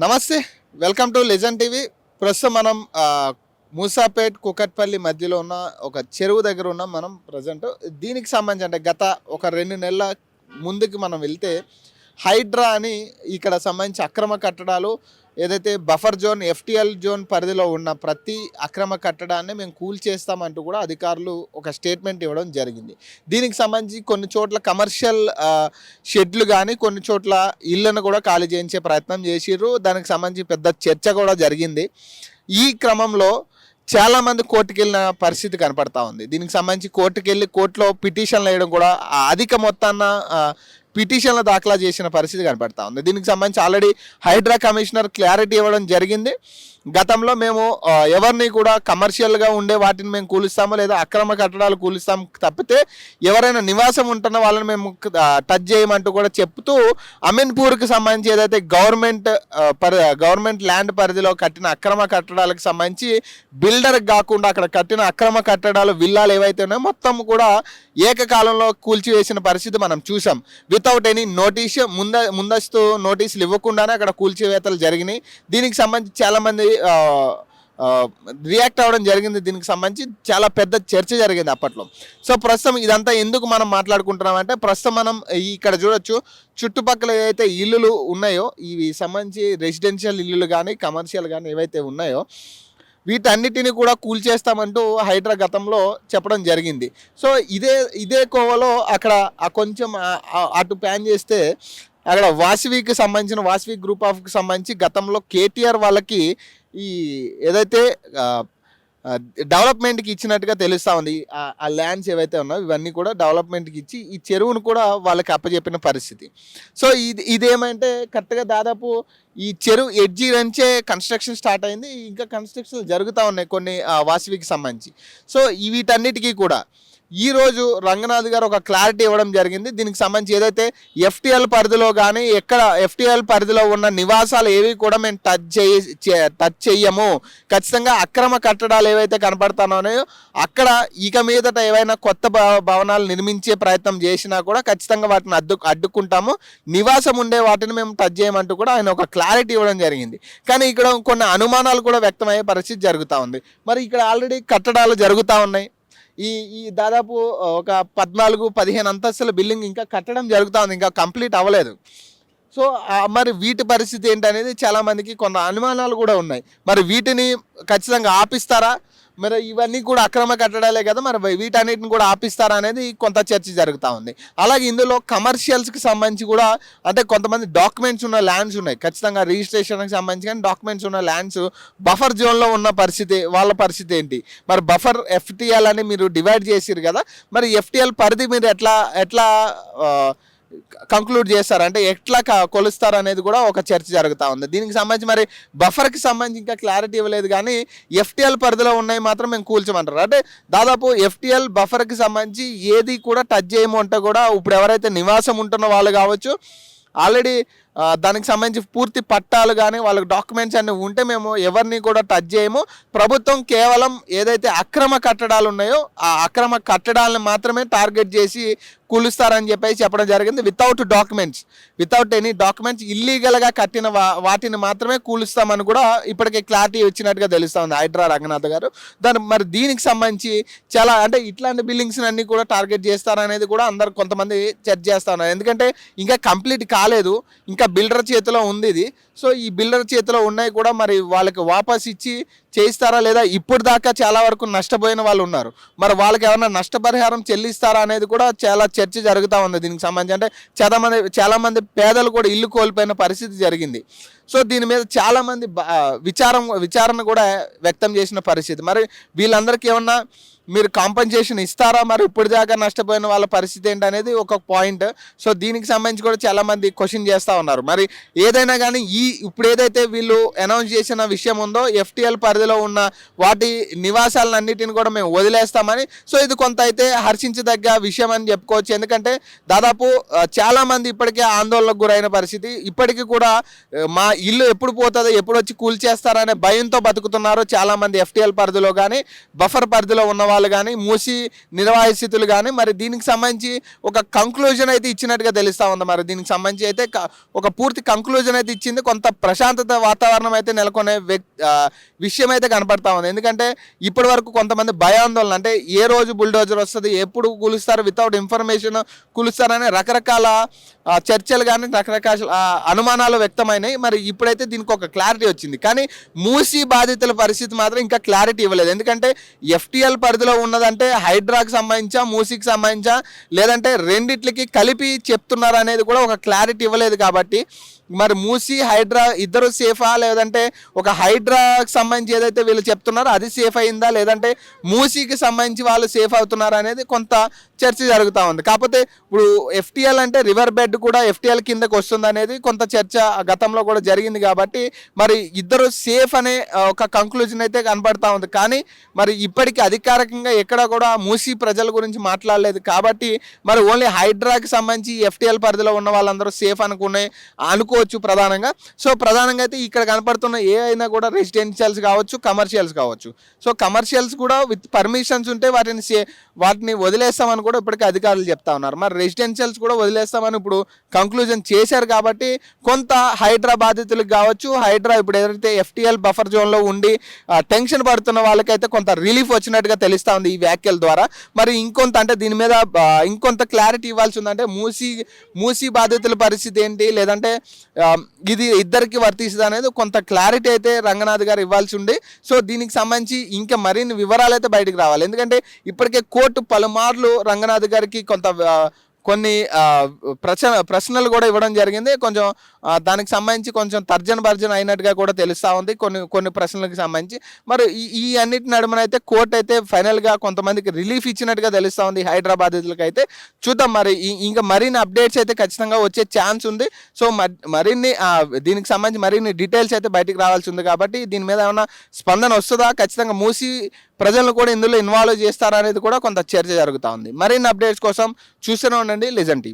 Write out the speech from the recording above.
నమస్తే. Welcome to legend TV. ప్రస్తుతం మనం మూసాపేట్ కుకట్పల్లి మధ్యలో ఉన్న ఒక చెరువు దగ్గర ఉన్నాం మనం ప్రజెంట్. దీనికి సంబంధించి అంటే గత ఒక 2 నెలల ముందుకు మనం వెళ్తే హైడ్రా అని ఇక్కడ సంబంధించి అక్రమ కట్టడాలు ఏదైతే బఫర్ జోన్ ఎఫ్టిఎల్ జోన్ పరిధిలో ఉన్న ప్రతి అక్రమ కట్టడాన్ని మేము కూల్చేస్తామంటూ కూడా అధికారులు ఒక స్టేట్మెంట్ ఇవ్వడం జరిగింది. దీనికి సంబంధించి కొన్ని చోట్ల కమర్షియల్ షెడ్లు కానీ కొన్ని చోట్ల ఇళ్లను కూడా ఖాళీ చేయించే ప్రయత్నం చేసిర్రు. దానికి సంబంధించి పెద్ద చర్చ కూడా జరిగింది. ఈ క్రమంలో చాలామంది కోర్టుకు వెళ్ళిన పరిస్థితి కనపడతా ఉంది. దీనికి సంబంధించి కోర్టుకు వెళ్ళి కోర్టులో పిటిషన్లు వేయడం కూడా అధిక మొత్తాన్న పిటిషన్ల దాఖలా చేసిన పరిస్థితి కనపడతా ఉంది. దీనికి సంబంధించి ఆల్రెడీ హైడ్రా కమిషనర్ క్లారిటీ ఇవ్వడం జరిగింది. గతంలో మేము ఎవరిని కూడా కమర్షియల్గా ఉండే వాటిని మేము కూలుస్తాము లేదా అక్రమ కట్టడాలు కూలుస్తాం తప్పితే ఎవరైనా నివాసం ఉంటున్న వాళ్ళని మేము టచ్ చేయమంటూ కూడా చెప్తూ అమీన్పూర్కి సంబంధించి ఏదైతే గవర్నమెంట్ ల్యాండ్ పరిధిలో కట్టిన అక్రమ కట్టడాలకు సంబంధించి బిల్డర్కి కాకుండా అక్కడ కట్టిన అక్రమ కట్టడాలు విల్లాలు ఏవైతే ఉన్నాయో మొత్తం కూడా ఏకకాలంలో కూల్చివేసిన పరిస్థితి మనం చూసాం. వితౌట్ ఎనీ నోటీస్ ముందస్తు నోటీసులు ఇవ్వకుండానే అక్కడ కూల్చివేతలు జరిగినాయి. దీనికి సంబంధించి చాలామంది రియాక్ట్ అవ్వడం జరిగింది. దీనికి సంబంధించి చాలా పెద్ద చర్చ జరిగింది అప్పట్లో. సో ప్రస్తుతం ఇదంతా ఎందుకు మనం మాట్లాడుకుంటున్నామంటే ప్రస్తుతం మనం ఇక్కడ చూడొచ్చు చుట్టుపక్కల ఏవైతే ఇల్లులు ఉన్నాయో ఇవి సంబంధించి రెసిడెన్షియల్ ఇల్లులు కానీ కమర్షియల్ కానీ ఏవైతే ఉన్నాయో వీటన్నిటిని కూడా కూల్చేస్తామంటూ హైడ్రా గతంలో చెప్పడం జరిగింది. సో ఇదే కోవలో అక్కడ కొంచెం అటు ప్యాన్ చేస్తే అక్కడ వాసవికి సంబంధించిన వాసవి గ్రూప్ ఆఫ్కి సంబంధించి గతంలో కేటీఆర్ వాళ్ళకి ఈ ఏదైతే డెవలప్మెంట్కి ఇచ్చినట్టుగా తెలుస్తూ ఉంది. ఆ ల్యాండ్స్ ఏవైతే ఉన్నాయో ఇవన్నీ కూడా డెవలప్మెంట్కి ఇచ్చి ఈ చెరువును కూడా వాళ్ళకి అప్పచెప్పిన పరిస్థితి. సో ఇదేమంటే కరెక్ట్గా దాదాపు ఈ చెరువు ఎడ్జి నుంచే కన్స్ట్రక్షన్ స్టార్ట్ అయింది. ఇంకా కన్స్ట్రక్షన్ జరుగుతూ ఉన్నాయి కొన్ని వాసవికి సంబంధించి. సో వీటన్నిటికీ కూడా ఈరోజు రంగనాథ్ గారు ఒక క్లారిటీ ఇవ్వడం జరిగింది. దీనికి సంబంధించి ఏదైతే ఎఫ్టిఎల్ పరిధిలో కానీ ఎక్కడ ఎఫ్టిఎల్ పరిధిలో ఉన్న నివాసాలు ఏవి కూడా మేము టచ్ చెయ్యము. ఖచ్చితంగా అక్రమ కట్టడాలు ఏవైతే కనపడుతున్నాయో అక్కడ ఇక మీదట ఏవైనా కొత్త భవనాలు నిర్మించే ప్రయత్నం చేసినా కూడా ఖచ్చితంగా వాటిని అడ్డుకుంటాము. నివాసం ఉండే వాటిని మేము టచ్ చేయమంటూ కూడా ఆయన ఒక క్లారిటీ ఇవ్వడం జరిగింది. కానీ ఇక్కడ కొన్ని అనుమానాలు కూడా వ్యక్తమయ్యే పరిస్థితి జరుగుతూ ఉంది. మరి ఇక్కడ ఆల్రెడీ కట్టడాలు జరుగుతూ ఉన్నాయి. ఈ దాదాపు ఒక 14-15 అంతస్తుల బిల్డింగ్ ఇంకా కట్టడం జరుగుతూ ఉంది, ఇంకా కంప్లీట్ అవ్వలేదు. సో మరి వీటి పరిస్థితి ఏంటనేది చాలామందికి కొంత అనుమానాలు కూడా ఉన్నాయి. మరి వీటిని ఖచ్చితంగా ఆపిస్తారా? మరి ఇవన్నీ కూడా అక్రమ కట్టడాలే కదా, మరి వీటన్నిటిని కూడా ఆపిస్తారా అనేది కొంత చర్చ జరుగుతూ ఉంది. అలాగే ఇందులో కమర్షియల్స్కి సంబంధించి కూడా అంటే కొంతమంది డాక్యుమెంట్స్ ఉన్న ల్యాండ్స్ ఉన్నాయి. ఖచ్చితంగా రిజిస్ట్రేషన్కి సంబంధించి కానీ డాక్యుమెంట్స్ ఉన్న ల్యాండ్స్ బఫర్ జోన్లో ఉన్న పరిస్థితి వాళ్ళ పరిస్థితి ఏంటి? మరి బఫర్ ఎఫ్టిఎల్ అని మీరు డివైడ్ చేసిరు కదా, మరి ఎఫ్టిఎల్ పరిధి మీరు ఎట్లా కంక్లూడ్ చేస్తారు అంటే ఎట్లా కొలుస్తారు అనేది కూడా ఒక చర్చ జరుగుతూ ఉంది. దీనికి సంబంధించి మరి బఫర్కి సంబంధించి ఇంకా క్లారిటీ ఇవ్వలేదు, కానీ ఎఫ్టిఎల్ పరిధిలో ఉన్నాయి మాత్రం మేము కూల్చమంటారు. అంటే దాదాపు ఎఫ్టిఎల్ బఫర్కి సంబంధించి ఏది కూడా టచ్ చేయము అంటే కూడా ఇప్పుడు ఎవరైతే నివాసం ఉంటున్న వాళ్ళు కావచ్చు ఆల్రెడీ దానికి సంబంధించి పూర్తి పట్టాలు కానీ వాళ్ళకి డాక్యుమెంట్స్ అన్నీ ఉంటే మేము ఎవరిని కూడా టచ్ చేయము. ప్రభుత్వం కేవలం ఏదైతే అక్రమ కట్టడాలు ఉన్నాయో ఆ అక్రమ కట్టడాలను మాత్రమే టార్గెట్ చేసి కూలుస్తారని చెప్పేసి చెప్పడం జరిగింది. వితౌట్ ఎనీ డాక్యుమెంట్స్ ఇల్లీగల్గా కట్టిన వాటిని మాత్రమే కూలుస్తామని కూడా ఇప్పటికే క్లారిటీ వచ్చినట్టుగా తెలుస్తుంది హైడ్రా రంగనాథ్ గారు. మరి దీనికి సంబంధించి చాలా అంటే ఇట్లాంటి బిల్డింగ్స్ అన్ని కూడా టార్గెట్ చేస్తారనేది కూడా అందరు కొంతమంది చర్చ చేస్తా ఉన్నారు. ఎందుకంటే ఇంకా కంప్లీట్ కాలేదు, ఇంకా బిల్డర్ చేతిలో ఉంది ఇది. సో ఈ బిల్డర్ చేతిలో ఉన్నాయి కూడా మరి వాళ్ళకి వాపస్ ఇచ్చి చేయిస్తారా లేదా? ఇప్పుడు దాకా చాలా వరకు నష్టపోయిన వాళ్ళు ఉన్నారు, మరి వాళ్ళకి ఏమైనా నష్టపరిహారం చెల్లిస్తారా అనేది కూడా చాలా చర్చ జరుగుతూ ఉంది. దీనికి సంబంధించి అంటే చాలామంది పేదలు కూడా ఇల్లు కోల్పోయిన పరిస్థితి జరిగింది. సో దీని మీద చాలామంది విచారణ కూడా వ్యక్తం చేసిన పరిస్థితి. మరి వీళ్ళందరికీ ఏమన్నా మీరు కాంపెన్సేషన్ ఇస్తారా? మరి ఇప్పుడు దాకా నష్టపోయిన వాళ్ళ పరిస్థితి ఏంటనేది ఒక పాయింట్. సో దీనికి సంబంధించి కూడా చాలామంది క్వశ్చన్ చేస్తూ ఉన్నారు. మరి ఏదైనా కానీ ఇప్పుడు ఏదైతే వీళ్ళు అనౌన్స్ చేసిన విషయం ఉందో ఎఫ్టిఎల్ పరిధిలో ఉన్న వాటి నివాసాలన్నిటిని కూడా మేము వదిలేస్తామని, సో ఇది కొంత అయితే హర్షించదగ్గ విషయం అని చెప్పుకోవచ్చు. ఎందుకంటే దాదాపు చాలామంది ఇప్పటికే ఆందోళనకు గురైన పరిస్థితి. ఇప్పటికీ కూడా ఇల్లు ఎప్పుడు పోతుందో ఎప్పుడు వచ్చి కూల్చేస్తారనే భయంతో బతుకుతున్నారు చాలామంది ఎఫ్టీఎల్ పరిధిలో కానీ బఫర్ పరిధిలో ఉన్న వాళ్ళు కానీ మూసి నిర్వాసితులు కానీ. మరి దీనికి సంబంధించి ఒక కంక్లూజన్ అయితే ఇచ్చినట్టుగా తెలుస్తూ ఉంది. మరి దీనికి సంబంధించి అయితే ఒక పూర్తి కంక్లూజన్ అయితే ఇచ్చింది. కొంత ప్రశాంతత వాతావరణం అయితే నెలకొనే విషయం అయితే కనపడతా ఉంది. ఎందుకంటే ఇప్పటి వరకు కొంతమంది భయాందోళన, అంటే ఏ రోజు బుల్డోజర్ వస్తుంది, ఎప్పుడు కూలుస్తారు, వితౌట్ ఇన్ఫర్మేషన్ కూలుస్తారనే రకరకాల చర్చలు కానీ రకరకాల అనుమానాలు వ్యక్తమైనాయి. మరి ఇప్పుడైతే దీనికి ఒక క్లారిటీ వచ్చింది. కానీ మూసీ బాధితుల పరిస్థితి మాత్రం ఇంకా క్లారిటీ ఇవ్వలేదు. ఎందుకంటే ఎఫ్టీఎల్ పరిధిలో ఉన్నదంటే హైడ్రాకి సంబంధించా, మూసీకి సంబంధించా, లేదంటే రెండిట్లకి కలిపి చెప్తున్నారు అనేది కూడా ఒక క్లారిటీ ఇవ్వలేదు. కాబట్టి మరి మూసీ హైడ్రా ఇద్దరు సేఫా, లేదంటే ఒక హైడ్రాకి సంబంధించి ఏదైతే వీళ్ళు చెప్తున్నారో అది సేఫ్ అయిందా, లేదంటే మూసీకి సంబంధించి వాళ్ళు సేఫ్ అవుతున్నారా అనేది కొంత చర్చ జరుగుతూ ఉంది. కాకపోతే ఇప్పుడు ఎఫ్టీఎల్ అంటే రివర్ బెడ్ కూడా ఎఫ్టీఎల్ కిందకు వస్తుంది అనేది కొంత చర్చ గతంలో కూడా జరిగింది. కాబట్టి మరి ఇద్దరు సేఫ్ అనే ఒక కంక్లూజన్ అయితే కనపడతా ఉంది. కానీ మరి ఇప్పటికీ అధికారికంగా ఎక్కడ కూడా మూసీ ప్రజల గురించి మాట్లాడలేదు. కాబట్టి మరి ఓన్లీ హైడ్రాకి సంబంధించి ఎఫ్టీఎల్ పరిధిలో ఉన్న వాళ్ళందరూ సేఫ్ అనుకోవచ్చు ప్రధానంగా. సో ప్రధానంగా అయితే ఇక్కడ కనపడుతున్న ఏ అయినా కూడా రెసిడెన్షియల్స్ కావచ్చు, కమర్షియల్స్ కావచ్చు. సో కమర్షియల్స్ కూడా విత్ పర్మిషన్స్ ఉంటే వాటిని వదిలేస్తామని కూడా ఇప్పటికీ అధికారులు చెప్తా ఉన్నారు. మరి రెసిడెన్షియల్స్ కూడా వదిలేస్తామని ఇప్పుడు కంక్లూజన్ చేశారు. కాబట్టి కొంత హైడ్రా బాధితులకు కావచ్చు, హైడ్రా ఇప్పుడు ఏదైతే ఎఫ్టీఎల్ బఫర్ జోన్లో ఉండి టెన్షన్ పడుతున్న వాళ్ళకైతే కొంత రిలీఫ్ వచ్చినట్టుగా తెలుస్తూ ఉంది ఈ వ్యాఖ్యల ద్వారా. మరి ఇంకొంత అంటే దీని మీద ఇంకొంత క్లారిటీ ఇవ్వాల్సి ఉందంటే మూసీ బాధితుల పరిస్థితి ఏంటి, లేదంటే ఇది ఇద్దరికి వర్తిస్తుంది అనేది కొంత క్లారిటీ అయితే రంగనాథ్ గారు ఇవ్వాల్సి ఉంది. సో దీనికి సంబంధించి ఇంకా మరిన్ని వివరాలు అయితే బయటకు రావాలి. ఎందుకంటే ఇప్పటికే కోర్టు పలుమార్లు రంగనాథ్ గారికి కొన్ని ప్రశ్నలు కూడా ఇవ్వడం జరిగింది. కొంచెం దానికి సంబంధించి కొంచెం తర్జన భర్జన అయినట్టుగా కూడా తెలుస్తూ ఉంది కొన్ని ప్రశ్నలకు సంబంధించి. మరి ఈ అన్నిటి నడుమనైతే కోర్టు అయితే ఫైనల్గా కొంతమందికి రిలీఫ్ ఇచ్చినట్టుగా తెలుస్తూ ఉంది హైదరాబాదీలకు అయితే. చూద్దాం మరి ఇంకా మరిన్ని అప్డేట్స్ అయితే ఖచ్చితంగా వచ్చే ఛాన్స్ ఉంది. సో మరిన్ని దీనికి సంబంధించి మరిన్ని డీటెయిల్స్ అయితే బయటికి రావాల్సి ఉంది. కాబట్టి దీని మీద ఏమైనా స్పందన వస్తుందా, ఖచ్చితంగా మూసి ప్రజలను కూడా ఇందులో ఇన్వాల్వ్ చేస్తారా అనేది కూడా కొంత చర్చ జరుగుతూ ఉంది. మరిన్ని అప్డేట్స్ కోసం చూస్తూనే ఉండండి లిజన్ టీవీ.